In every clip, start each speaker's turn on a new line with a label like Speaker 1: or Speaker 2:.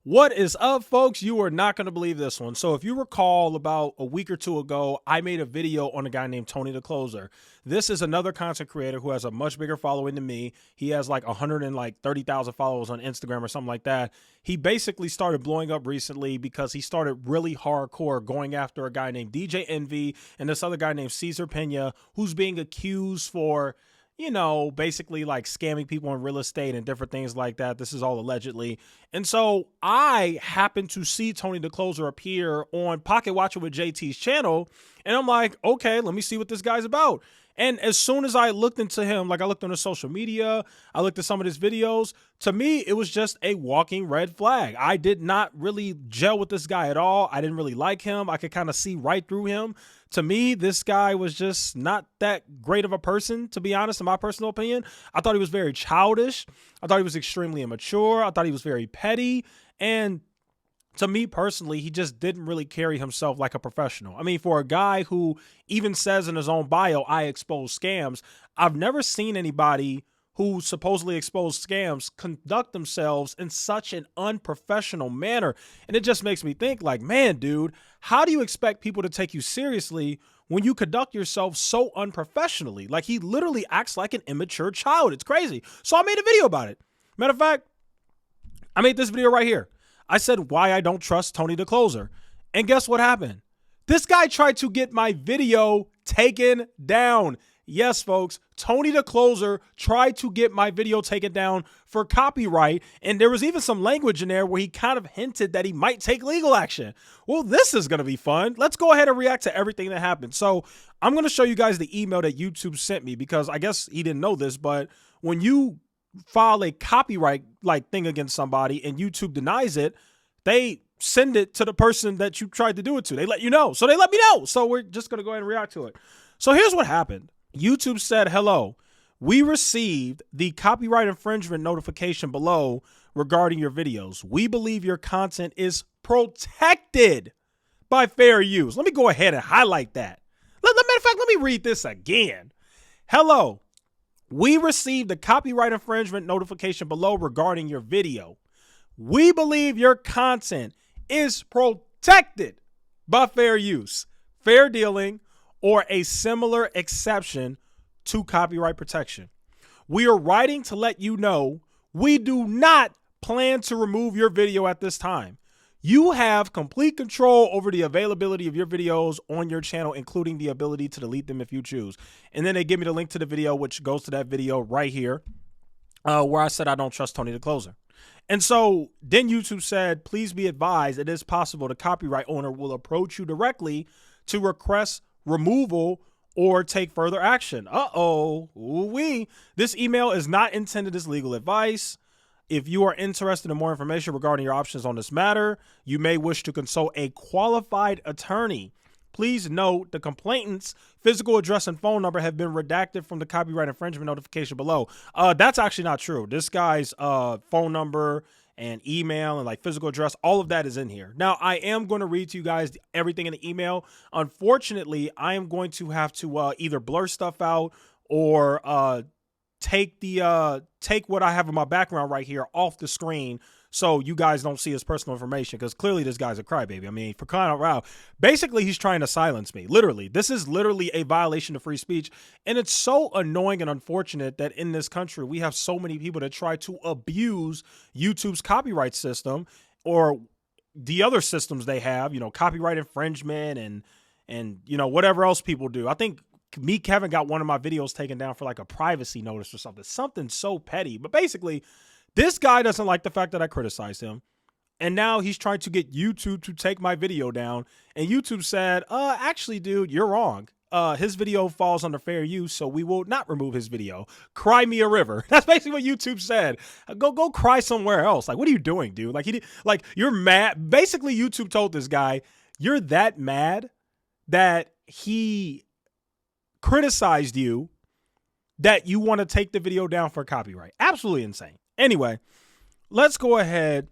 Speaker 1: What is up, folks? You are not going to believe this one. So if you recall, about a week or two ago, I made a video on a guy named Tony the Closer. This is another content creator who has a much bigger following than me. He has like 130,000 followers on Instagram or something like that. He basically started blowing up recently because he started really hardcore going after a guy named DJ Envy and this other guy named Caesar Pena, who's being accused for, you know, basically like scamming people in real estate and different things like that. This is all allegedly. And so I happened to see Tony the Closer appear on Pocket Watcher with JT's channel. And I'm like, okay, let me see what this guy's about. And as soon as I looked into him, like I looked on his social media, I looked at some of his videos, to me, it was just a walking red flag. I did not really gel with this guy at all. I didn't really like him. I could kind of see right through him. To me, this guy was just not that great of a person, to be honest, in my personal opinion. I thought he was very childish. I thought he was extremely immature. I thought he was very petty. And to me personally, he just didn't really carry himself like a professional. I mean, for a guy who even says in his own bio, I expose scams, I've never seen anybody who supposedly exposed scams conduct themselves in such an unprofessional manner. And it just makes me think like, man, dude, how do you expect people to take you seriously when you conduct yourself so unprofessionally? Like, he literally acts like an immature child. It's crazy. So I made a video about it. Matter of fact, I made this video right here. I said why I don't trust Tony the Closer. And guess what happened? This guy tried to get my video taken down. Yes, folks, Tony the Closer tried to get my video taken down for copyright. And there was even some language in there where he kind of hinted that he might take legal action. Well, this is going to be fun. Let's go ahead and react to everything that happened. So I'm going to show you guys the email that YouTube sent me, because I guess he didn't know this, but when you file a copyright like thing against somebody and YouTube denies it, they send it to the person that you tried to do it to. They let you know. So they let me know. So we're just going to go ahead and react to it. So here's what happened. YouTube said, hello, we received the copyright infringement notification below regarding your videos. We believe your content is protected by fair use. Let me go ahead and highlight that. Matter of fact, let me read this again. Hello, we received the copyright infringement notification below regarding your video. We believe your content is protected by fair use, fair dealing, or a similar exception to copyright protection. We are writing to let you know we do not plan to remove your video at this time. You have complete control over the availability of your videos on your channel, including the ability to delete them if you choose. And then they give me the link to the video, which goes to that video right here, where I said I don't trust Tony the Closer. And so then YouTube said, please be advised it is possible the copyright owner will approach you directly to request removal or take further action. Ooh-wee. This email is not intended as legal advice. If you are interested in more information regarding your options on this matter, you may wish to consult a qualified attorney. Please note the complainant's physical address and phone number have been redacted from the copyright infringement notification below. That's actually not true. This guy's phone number and email and like physical address, all of that is in here. Now, I am going to read to you guys everything in the email. Unfortunately, I am going to have to either blur stuff out or take what I have in my background right here off the screen so you guys don't see his personal information, because clearly this guy's a crybaby. I mean, for crying out loud, basically he's trying to silence me. Literally, this is literally a violation of free speech. And it's so annoying and unfortunate that in this country, we have so many people that try to abuse YouTube's copyright system or the other systems they have, you know, copyright infringement and you know, whatever else people do. I think me, Kevin, got one of my videos taken down for like a privacy notice or something so petty. But basically, this guy doesn't like the fact that I criticized him. And now he's trying to get YouTube to take my video down. And YouTube said, actually, dude, you're wrong. His video falls under fair use, so we will not remove his video. Cry me a river. That's basically what YouTube said. Go cry somewhere else. Like, what are you doing, dude? Like, you're mad. Basically, YouTube told this guy, you're that mad that he criticized you that you want to take the video down for copyright. Absolutely insane. Anyway, let's go ahead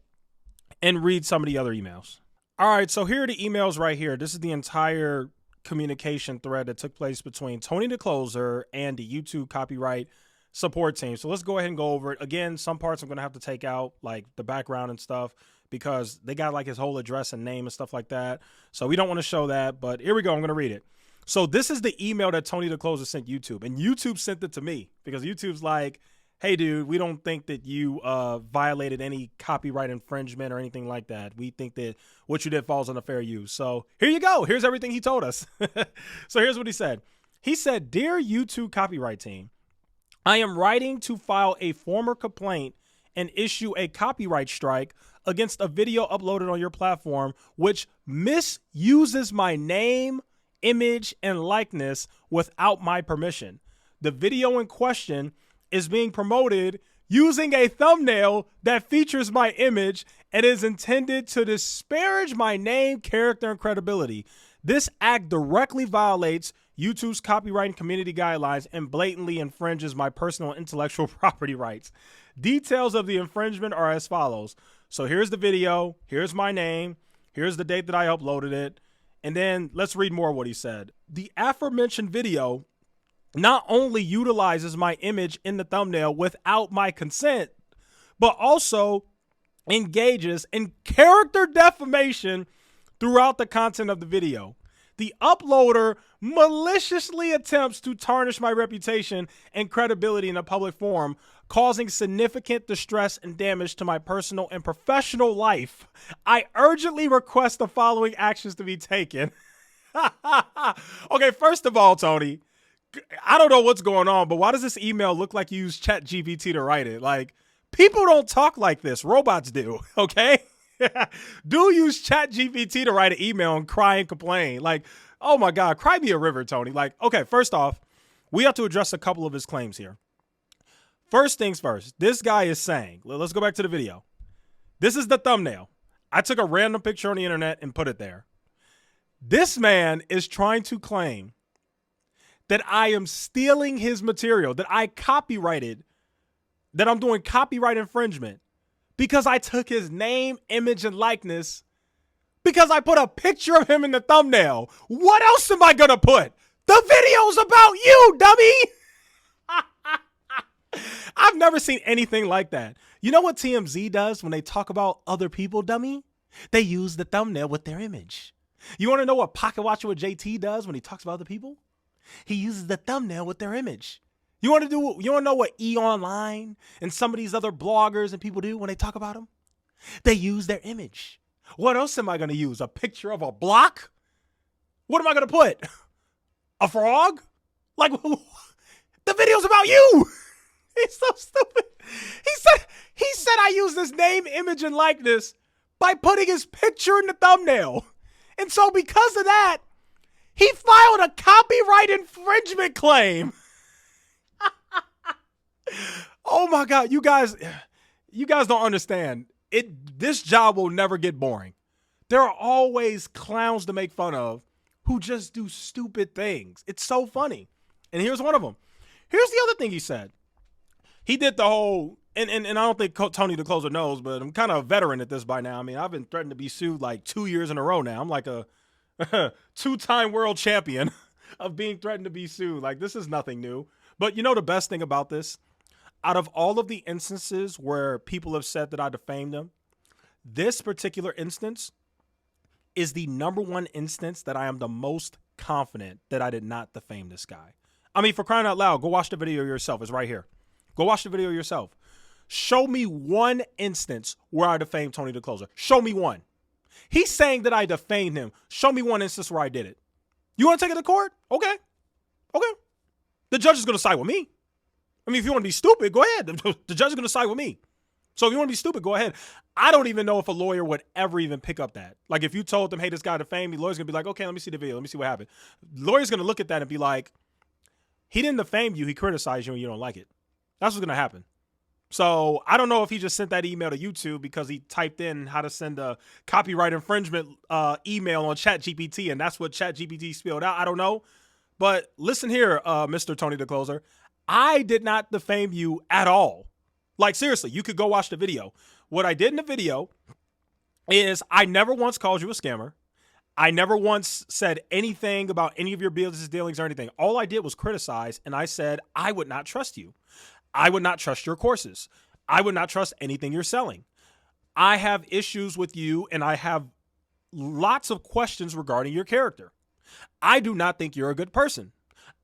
Speaker 1: and read some of the other emails. All right, so here are the emails right here. This is the entire communication thread that took place between Tony the Closer and the YouTube copyright support team. So let's go ahead and go over it. Again, some parts I'm going to have to take out, like the background and stuff, because they got like his whole address and name and stuff like that. So we don't want to show that, but here we go. I'm going to read it. So this is the email that Tony the Closer sent YouTube, and YouTube sent it to me because YouTube's like, hey, dude, we don't think that you violated any copyright infringement or anything like that. We think that what you did falls under fair use. So here you go. Here's everything he told us. So here's what he said. He said, "Dear YouTube copyright team, I am writing to file a formal complaint and issue a copyright strike against a video uploaded on your platform which misuses my name, image, and likeness without my permission. The video in question is being promoted using a thumbnail that features my image and is intended to disparage my name, character, and credibility. This act directly violates YouTube's copyright and community guidelines and blatantly infringes my personal intellectual property rights. Details of the infringement are as follows." So here's the video. Here's my name. Here's the date that I uploaded it. And then let's read more of what he said. "The aforementioned video not only utilizes my image in the thumbnail without my consent, but also engages in character defamation throughout the content of the video. The uploader maliciously attempts to tarnish my reputation and credibility in a public forum, causing significant distress and damage to my personal and professional life. I urgently request the following actions to be taken." Okay, first of all, Tony, I don't know what's going on, but why does this email look like you used ChatGPT to write it? Like, people don't talk like this. Robots do, okay? Do use ChatGPT to write an email and cry and complain. Like, oh my God, cry me a river, Tony. Like, okay, first off, we have to address a couple of his claims here. First things first, this guy is saying, let's go back to the video. This is the thumbnail. I took a random picture on the internet and put it there. This man is trying to claim that I am stealing his material, that I copyrighted, that I'm doing copyright infringement because I took his name, image, and likeness because I put a picture of him in the thumbnail. What else am I going to put? The video's about you, dummy. I've never seen anything like that. You know what TMZ does when they talk about other people, dummy? They use the thumbnail with their image. You want to know what Pocket Watcher with JT does when he talks about other people? He uses the thumbnail with their image. You want to know what E! Online and some of these other bloggers and people do when they talk about them? They use their image. What else am I going to use? A picture of a block? What am I going to put? A frog? Like, the video's about you. He's so stupid. He said I use this name, image, and likeness by putting his picture in the thumbnail. And so because of that, he filed a copyright infringement claim. Oh my God, you guys don't understand. This job will never get boring. There are always clowns to make fun of who just do stupid things. It's so funny. And here's one of them. Here's the other thing he said. He did the whole, and I don't think Tony the Closer knows, but I'm kind of a veteran at this by now. I mean, I've been threatened to be sued like 2 years in a row now. I'm like a two-time world champion of being threatened to be sued. Like, this is nothing new. But you know the best thing about this? Out of all of the instances where people have said that I defamed them, this particular instance is the number one instance that I am the most confident that I did not defame this guy. I mean, for crying out loud, go watch the video yourself. It's right here. Go watch the video yourself. Show me one instance where I defamed Tony the Closer. Show me one. He's saying that I defamed him. Show me one instance where I did it. You want to take it to court? Okay. Okay. The judge is going to side with me. I mean, if you want to be stupid, go ahead. The judge is going to side with me. So if you want to be stupid, go ahead. I don't even know if a lawyer would ever even pick up that. Like, if you told them, hey, this guy defamed me, the lawyer's going to be like, okay, let me see the video. Let me see what happened. The lawyer's going to look at that and be like, he didn't defame you. He criticized you and you don't like it. That's what's going to happen. So I don't know if he just sent that email to YouTube because he typed in how to send a copyright infringement email on ChatGPT, and that's what ChatGPT spelled out. I don't know. But listen here, Mr. Tony the Closer. I did not defame you at all. Like, seriously, you could go watch the video. What I did in the video is I never once called you a scammer. I never once said anything about any of your business dealings or anything. All I did was criticize, and I said I would not trust you. I would not trust your courses. I would not trust anything you're selling. I have issues with you, and I have lots of questions regarding your character. I do not think you're a good person.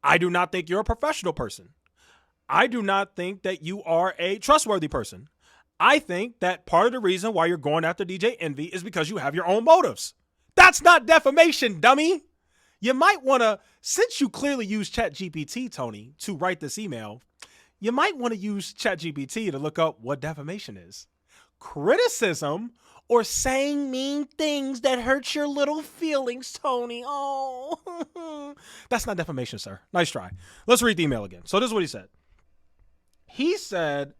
Speaker 1: I do not think you're a professional person. I do not think that you are a trustworthy person. I think that part of the reason why you're going after DJ Envy is because you have your own motives. That's not defamation, dummy. You might want to, since you clearly use ChatGPT, Tony, to write this email, you might want to use ChatGPT to look up what defamation is. Criticism or saying mean things that hurt your little feelings, Tony. Oh, that's not defamation, sir. Nice try. Let's read the email again. So this is what he said. He said,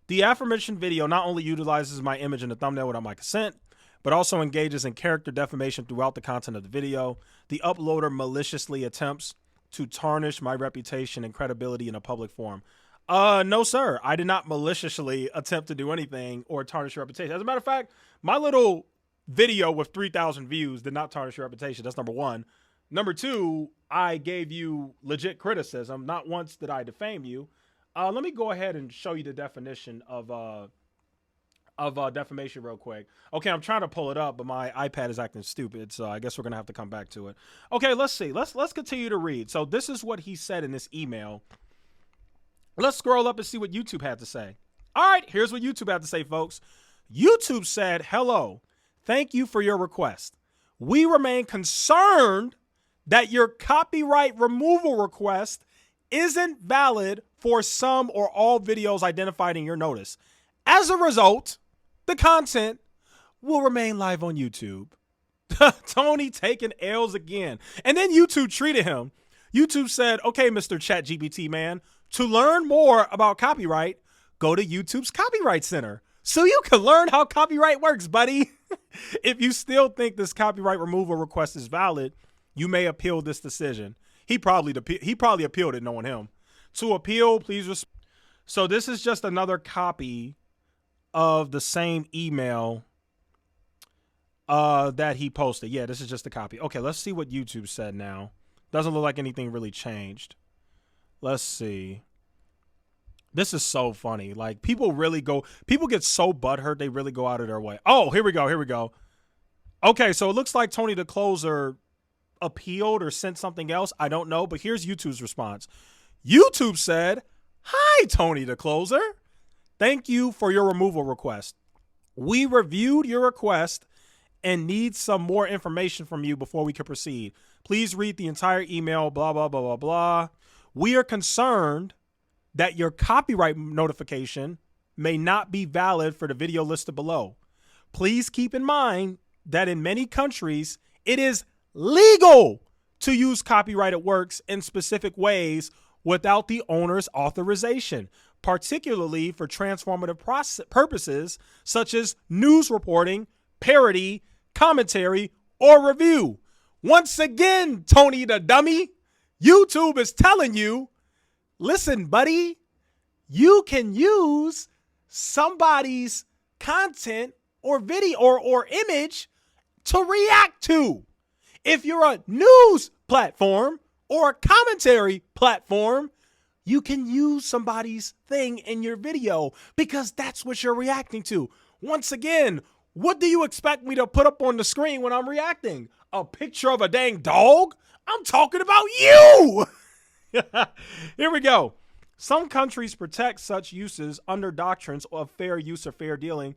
Speaker 1: the aforementioned video not only utilizes my image in the thumbnail without my consent, but also engages in character defamation throughout the content of the video. The uploader maliciously attempts to tarnish my reputation and credibility in a public forum. No, sir. I did not maliciously attempt to do anything or tarnish your reputation. As a matter of fact, my little video with 3,000 views did not tarnish your reputation. That's number one. Number two, I gave you legit criticism. Not once did I defame you. Let me go ahead and show you the definition of defamation real quick. Okay, I'm trying to pull it up, but my iPad is acting stupid, so I guess we're gonna have to come back to it. Okay, let's see. Let's continue to read. So this is what he said in this email. Let's scroll up and see what YouTube had to say. All right, here's what YouTube had to say, folks. YouTube said, hello, thank you for your request. We remain concerned that your copyright removal request isn't valid for some or all videos identified in your notice. As a result, the content will remain live on YouTube. Tony taking L's again. And then YouTube treated him. YouTube said, okay, Mr. ChatGPT man, to learn more about copyright, go to YouTube's Copyright Center so you can learn how copyright works, buddy. If you still think this copyright removal request is valid, you may appeal this decision. He probably appealed it, knowing him. To appeal, please. So this is just another copy of the same email that he posted. Yeah, this is just a copy. Okay, let's see what YouTube said now. Doesn't look like anything really changed. Let's see. This is so funny. Like, people get so butthurt, they really go out of their way. Oh, here we go. Okay, so it looks like Tony the Closer appealed or sent something else. I don't know, but here's YouTube's response. YouTube said, hi, Tony the Closer. Thank you for your removal request. We reviewed your request and need some more information from you before we can proceed. Please read the entire email, blah, blah, blah, blah, blah. We are concerned that your copyright notification may not be valid for the video listed below. Please keep in mind that in many countries, it is legal to use copyrighted works in specific ways without the owner's authorization, particularly for transformative purposes such as news reporting, parody, commentary, or review. Once again, Tony the dummy, YouTube is telling you, listen, buddy, you can use somebody's content or video or image to react to. If you're a news platform or a commentary platform, you can use somebody's thing in your video because that's what you're reacting to. Once again, what do you expect me to put up on the screen when I'm reacting? A picture of a dang dog? I'm talking about you. Here we go. Some countries protect such uses under doctrines of fair use or fair dealing,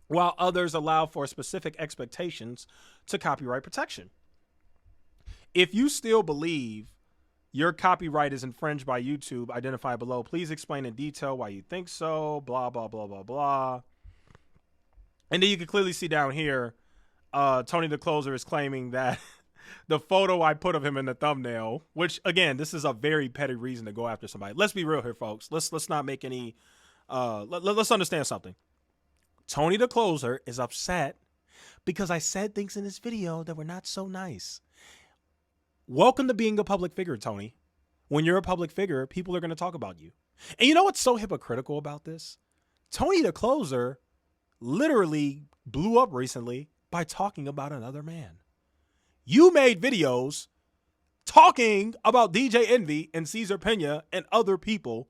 Speaker 1: while others allow for specific expectations to copyright protection. If you still believe your copyright is infringed by YouTube, identify below. Please explain in detail why you think so, blah, blah, blah, blah, blah. And then you can clearly see down here, Tony the Closer is claiming that the photo I put of him in the thumbnail, which again, this is a very petty reason to go after somebody. Let's be real here, folks. Let's not make any, let's understand something. Tony the Closer is upset because I said things in this video that were not so nice. Welcome to being a public figure, Tony. When you're a public figure, people are going to talk about you. And you know what's so hypocritical about this? Tony the Closer literally blew up recently by talking about another man. You made videos talking about DJ Envy and Cesar Pena and other people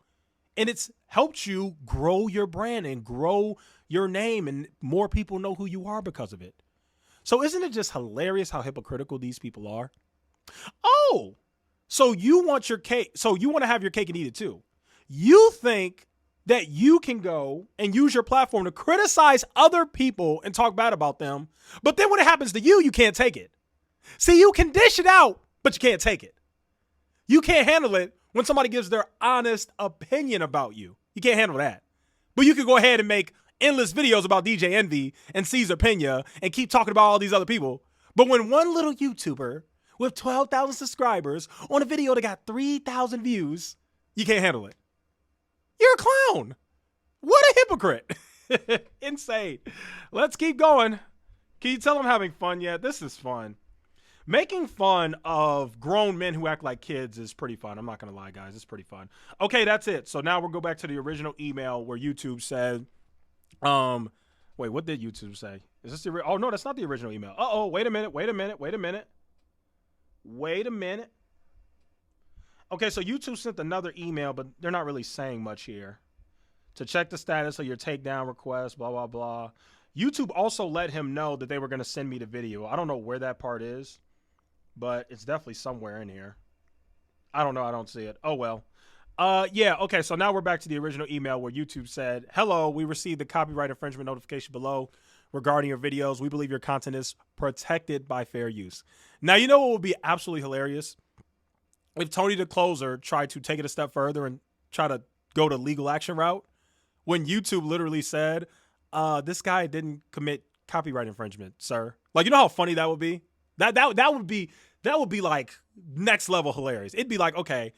Speaker 1: And it's helped you grow your brand and grow your name, and more people know who you are because of it. So isn't it just hilarious how hypocritical these people are? Oh, so you want your cake. So you want to have your cake and eat it too. You think that you can go and use your platform to criticize other people and talk bad about them. But then when it happens to you, you can't take it. See, you can dish it out, but you can't take it. You can't handle it when somebody gives their honest opinion about you. You can't handle that. But you can go ahead and make endless videos about DJ Envy and Caesar Pena and keep talking about all these other people. But when one little YouTuber with 12,000 subscribers on a video that got 3,000 views, you can't handle it. You're a clown. What a hypocrite. Insane. Let's keep going. Can you tell I'm having fun yet? This is fun. Making fun of grown men who act like kids is pretty fun. I'm not going to lie, guys. It's pretty fun. Okay, that's it. So now we'll go back to the original email where YouTube said, wait, what did YouTube say? Is this the, oh no, that's not the original email. Wait a minute. Okay, so YouTube sent another email, but they're not really saying much here. To check the status of your takedown request, blah, blah, blah. YouTube also let him know that they were going to send me the video. I don't know where that part is, but it's definitely somewhere in here. I don't know. I don't see it. Oh, well. Yeah, okay, so now we're back to the original email where YouTube said, hello, we received the copyright infringement notification below regarding your videos. We believe your content is protected by fair use. Now, you know what would be absolutely hilarious? If Tony the Closer tried to take it a step further and try to go the legal action route, when YouTube literally said, this guy didn't commit copyright infringement, sir. Like, you know how funny that would be? That would be like next level hilarious. It'd be like, okay,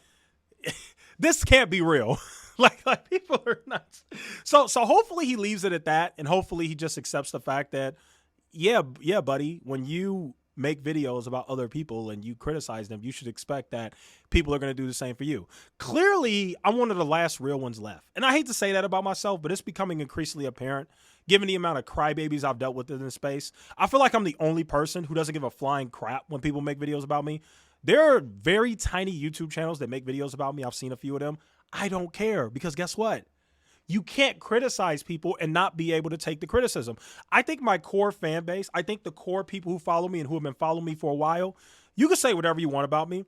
Speaker 1: this can't be real. like people are nuts. So hopefully he leaves it at that, and hopefully he just accepts the fact that, yeah, buddy, when you make videos about other people and you criticize them, you should expect that people are going to do the same for you. Clearly, I'm one of the last real ones left. And I hate to say that about myself, but it's becoming increasingly apparent given the amount of crybabies I've dealt with in this space. I feel like I'm the only person who doesn't give a flying crap when people make videos about me. There are very tiny YouTube channels that make videos about me. I've seen a few of them. I don't care, because guess what? You can't criticize people and not be able to take the criticism. I think my core fan base, I think the core people who follow me and who have been following me for a while, you can say whatever you want about me.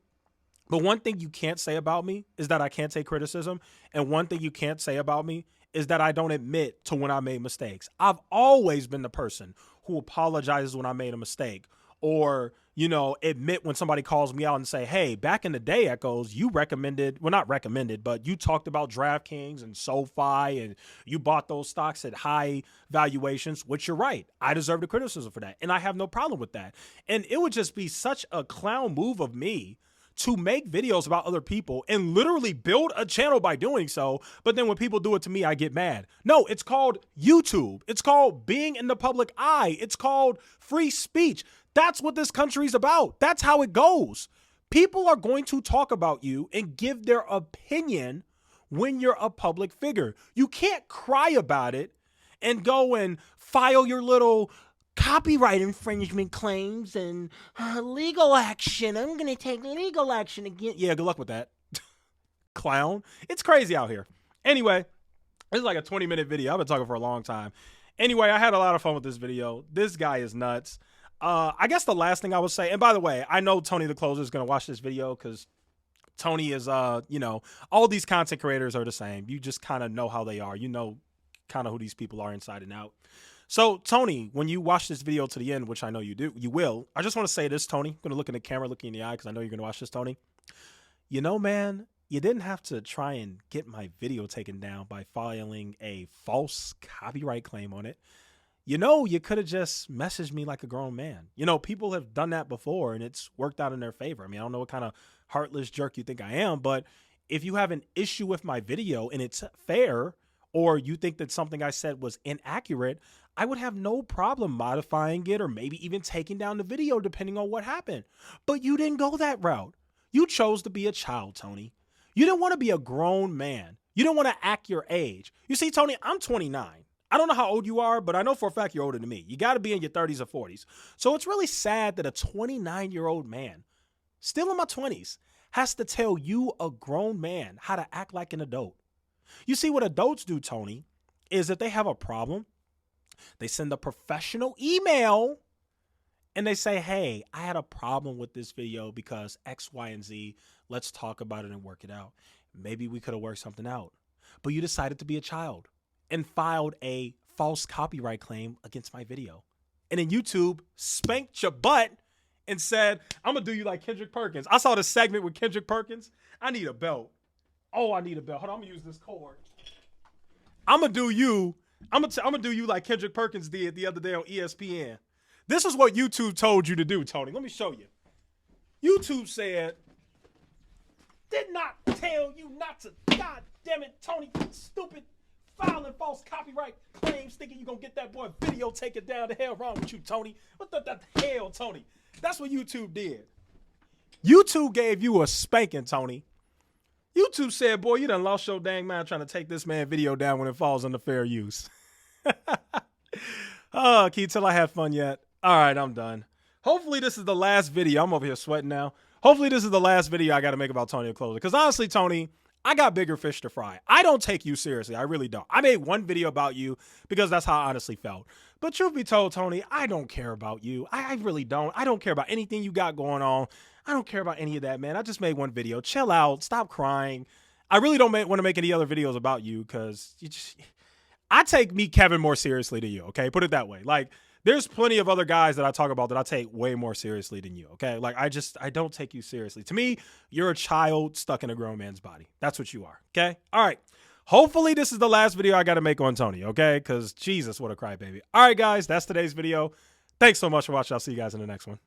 Speaker 1: But one thing you can't say about me is that I can't take criticism. And one thing you can't say about me is that I don't admit to when I made mistakes. I've always been the person who apologizes when I made a mistake, or, you know, admit when somebody calls me out and say, hey, back in the day, Echoes, you recommended, well, not recommended, but you talked about DraftKings and SoFi, and you bought those stocks at high valuations, which you're right. I deserve the criticism for that. And I have no problem with that. And it would just be such a clown move of me to make videos about other people and literally build a channel by doing so. But then when people do it to me, I get mad. No, it's called YouTube. It's called being in the public eye. It's called free speech. That's what this country's about. That's how it goes. People are going to talk about you and give their opinion when you're a public figure. You can't cry about it and go and file your little copyright infringement claims and legal action. I'm going to take legal action again. Yeah, good luck with that. Clown. It's crazy out here. Anyway, this is like a 20-minute video. I've been talking for a long time. Anyway, I had a lot of fun with this video. This guy is nuts. I guess the last thing I would say, and by the way, I know Tony the Closer is going to watch this video because Tony is, you know, all these content creators are the same. You just kind of know how they are. You know kind of who these people are inside and out. So, Tony, when you watch this video to the end, which I know you do, you will, I just want to say this, Tony. I'm going to look in the camera, look you in the eye, because I know you're going to watch this, Tony. You know, man, you didn't have to try and get my video taken down by filing a false copyright claim on it. You know, you could have just messaged me like a grown man. You know, people have done that before, and it's worked out in their favor. I mean, I don't know what kind of heartless jerk you think I am, but if you have an issue with my video and it's fair, or you think that something I said was inaccurate, I would have no problem modifying it or maybe even taking down the video depending on what happened. But you didn't go that route. You chose to be a child, Tony. You didn't want to be a grown man. You didn't want to act your age. You see, Tony, I'm 29. I don't know how old you are, but I know for a fact you're older than me. You got to be in your 30s or 40s. So it's really sad that a 29-year-old man, still in my 20s, has to tell you, a grown man, how to act like an adult. You see, what adults do, Tony, is if they have a problem, they send a professional email and they say, hey, I had a problem with this video because X, Y, and Z. Let's talk about it and work it out. Maybe we could have worked something out. But you decided to be a child and filed a false copyright claim against my video. And then YouTube spanked your butt and said, I'm going to do you like Kendrick Perkins. I saw the segment with Kendrick Perkins. I need a belt. Oh, I need a belt. Hold on, I'm going to use this cord. I'm going to do you. I'm gonna do you like Kendrick Perkins did the other day on ESPN. This is what YouTube told you to do, Tony. Let me show you. YouTube said, did not tell you not to, God damn it, Tony, stupid, filing false copyright claims, thinking you're gonna get that boy video taken down. The hell wrong with you, Tony? What the hell, Tony? That's what YouTube did. YouTube gave you a spanking, Tony. YouTube said, boy, you done lost your dang mind trying to take this man video down when it falls under fair use. Oh, can you tell I had fun yet? All right, I'm done. Hopefully this is the last video. I'm over here sweating now. Hopefully this is the last video I got to make about Tony the Closer. Because honestly, Tony, I got bigger fish to fry. I don't take you seriously. I really don't. I made one video about you because that's how I honestly felt. But truth be told, Tony, I don't care about you. I really don't. I don't care about anything you got going on. I don't care about any of that, man. I just made one video. Chill out. Stop crying. I really don't want to make any other videos about you because I take me, Kevin, more seriously than you, okay? Put it that way. Like, there's plenty of other guys that I talk about that I take way more seriously than you, okay? Like, I don't take you seriously. To me, you're a child stuck in a grown man's body. That's what you are, okay? All right. Hopefully this is the last video I got to make on Tony, okay? Because, Jesus, what a crybaby. All right, guys, that's today's video. Thanks so much for watching. I'll see you guys in the next one.